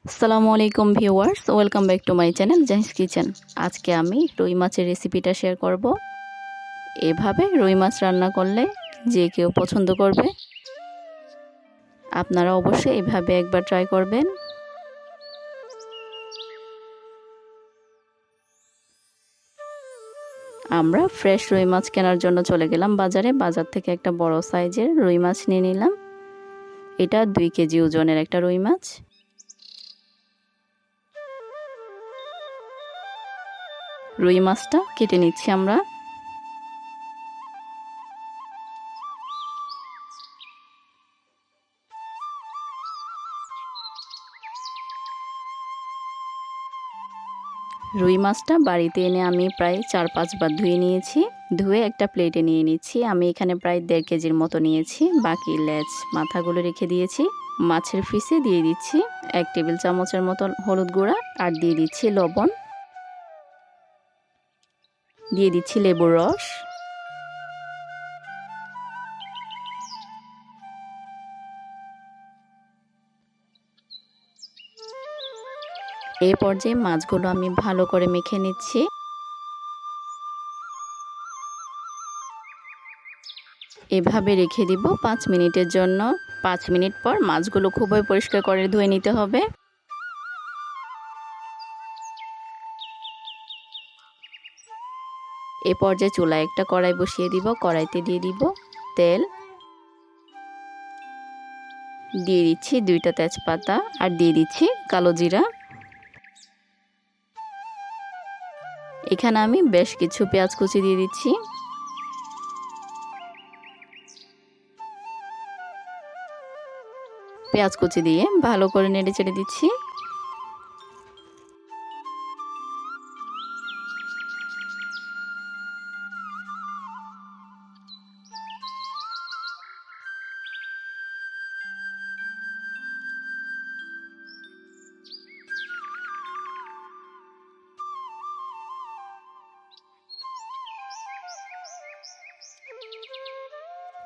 আসসালামু আলাইকুম viewers, welcome back to my channel Jahi's kitchen. আজকে আমি রুই মাছের রেসিপিটা শেয়ার করব। এভাবে রুই মাছ রান্না করলে যে কেউ পছন্দ করবে। আপনারা অবশ্যই এভাবে একবার ট্রাই করবেন। আমরা ফ্রেশ রুই মাছ কেনার জন্য চলে গেলাম বাজারে। বাজার থেকে একটা বড় সাইজের রুই মাছ নিয়ে নিলাম। এটা 2 কেজি ওজনের একটা রুই মাছ। রুই মাছটা কেটে নিচ্ছি আমরা। রুই মাছটা বাড়িতে এনে আমি প্রায় 4-5 বার ধুয়ে নিয়েছি। ধুয়ে একটা প্লেটে নিয়ে নিচ্ছি। আমি এখানে প্রায় 1.5 কেজির মতো নিয়েছি। বাকি লেজ মাথাগুলো রেখে দিয়েছি। মাছের পিসে দিয়ে দিচ্ছি 1 টেবিল চামচের মতো হলুদ গুঁড়া, আর দিয়ে দিচ্ছি লবণ, দিয়ে দিচ্ছি লেবুর রস। এই পর্যায়ে মাছগুলো আমি ভালো করে মেখে নিচ্ছি। এভাবে রেখে দিব 5 মিনিটের জন্য। 5 মিনিট পর মাছগুলো খুবই পরিষ্কার করে ধুয়ে নিতে হবে। এ পর্যায়ে চুলায় একটা কড়াই বসিয়ে দিব। কড়াইতে দিয়ে দিব তেল, দিয়ে দিচ্ছি 2টা তেজপাতা, আর দিয়ে দিচ্ছি কালো জিরা। এখানে আমি বেশ কিছু পেঁয়াজ কুচি দিয়ে দিচ্ছি। পেঁয়াজ কুচি দিয়ে ভালো করে নেড়ে চেড়ে দিচ্ছি।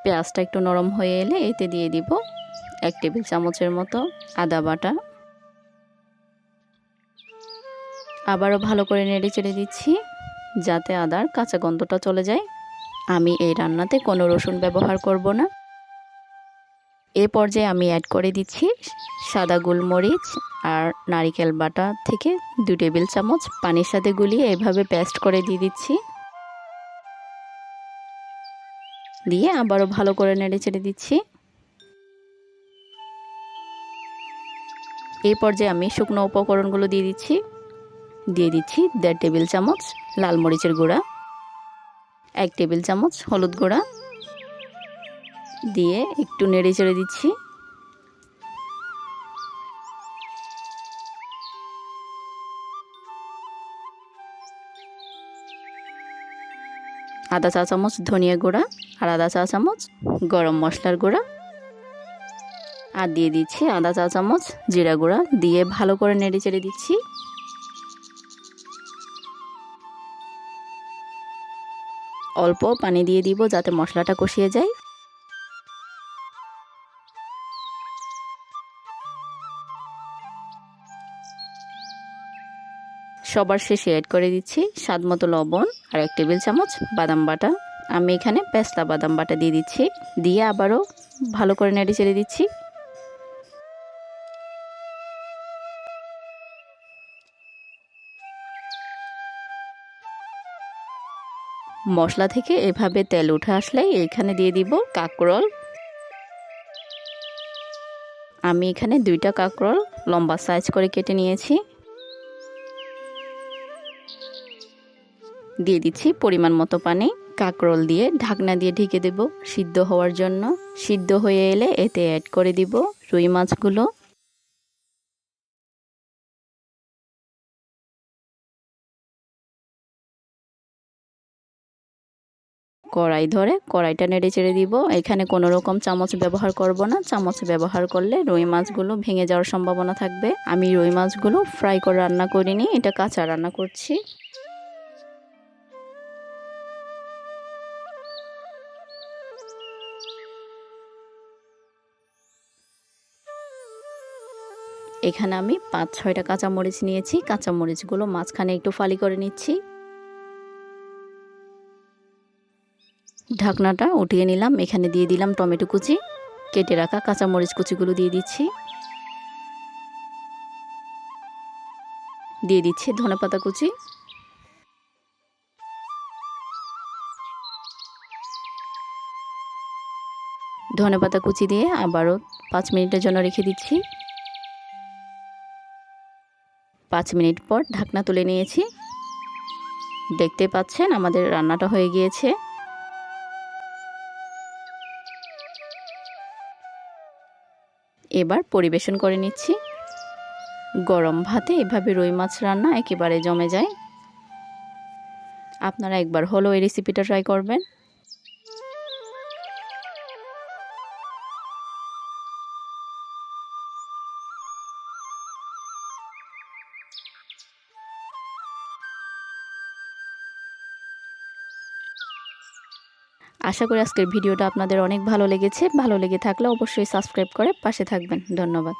পেঁয়াজটা একটু নরম হয়ে এলে এতে দিয়ে দিব 1 টেবিল চামচের মতো আদা বাটা। আবারও ভালো করে নেড়ে চেড়ে দিচ্ছি যাতে আদার কাঁচা গন্ধটা চলে যায়। আমি এই রান্নাতে কোনো রসুন ব্যবহার করব না। এ পর্যায়ে আমি অ্যাড করে দিচ্ছি সাদা গোলমরিচ আর নারিকেল বাটা থেকে 2 টেবিল চামচ পানির সাথে গুলিয়ে এভাবে পেস্ট করে দিয়ে দিচ্ছি। দিয়ে আবারও ভালো করে নেড়ে চেড়ে দিচ্ছি। এই পর্যায়ে আমি শুকনো উপকরণগুলো দিয়ে দিচ্ছি। দিয়ে দিচ্ছি 1.5 টেবিল চামচ লাল মরিচের গুঁড়া, 1 টেবিল চামচ হলুদ গুঁড়া, দিয়ে একটু নেড়ে চেড়ে দিচ্ছি। আধা চা চামচ ধনিয়া গুঁড়া, আর আধা চা চামচ গরম মশলার গুঁড়া, আর দিয়ে দিচ্ছি আধা চা চামচ জিরা গুঁড়া। দিয়ে ভালো করে নেড়ে চেড়ে দিচ্ছি। অল্প পানি দিয়ে দিব যাতে মশলাটা কষিয়ে যায়। সবার শেষে অ্যাড করে দিচ্ছি স্বাদ মতো লবণ আর 1 টেবিল চামচ বাদাম বাটা। আমি এখানে পেস্তা বাদাম বাটা দিয়ে দিচ্ছি। দিয়ে আবারও ভালো করে নেড়ে চেড়ে দিচ্ছি। মশলা থেকে এভাবে তেল উঠে আসলেই এখানে দিয়ে দিব কাঁকরোল। আমি এখানে 2টা কাঁকরোল লম্বা সাইজ করে কেটে নিয়েছি। দিয়ে দিচ্ছি পরিমাণ মতো পানি। কাঁকরোল দিয়ে ঢাকনা দিয়ে ঢেকে দেব সিদ্ধ হওয়ার জন্য। সিদ্ধ হয়ে এলে এতে অ্যাড করে দিব রুই মাছগুলো। কড়াই ধরে কড়াইটা নেড়ে চেড়ে দিব। এখানে কোনো রকম চামচ ব্যবহার করব না। চামচ ব্যবহার করলে রুই মাছগুলো ভেঙে যাওয়ার সম্ভাবনা থাকবে। আমি রুই মাছগুলো ফ্রাই করে রান্না করিনি, এটা কাঁচা রান্না করছি। এখানে আমি 5-6টা কাঁচামরিচ নিয়েছি। কাঁচামরিচগুলো মাঝখানে একটু ফালি করে নিচ্ছি। ঢাকনাটা উঠিয়ে নিলাম। এখানে দিয়ে দিলাম টমেটো কুচি, কেটে রাখা কাঁচামরিচ কুচিগুলো দিয়ে দিচ্ছি। দিয়ে দিচ্ছি ধনেপাতা কুচি। ধনেপাতা কুচি দিয়ে আবারও 5 মিনিটের জন্য রেখে দিচ্ছি। 5 মিনিট পর ঢাকনা তুলে নিয়েছি। দেখতে পাচ্ছেন আমাদের রান্নাটা হয়ে গিয়েছে। এবার পরিবেশন করে নিচ্ছি। গরম ভাতে এভাবে রুই মাছ রান্না একেবারে জমে যায়। আপনারা একবার হলেও এই রেসিপিটা ট্রাই করবেন। আশা করি আজকের ভিডিওটা আপনাদের অনেক ভালো লেগেছে। ভালো লেগে থাকলে অবশ্যই সাবস্ক্রাইব করে পাশে থাকবেন। ধন্যবাদ।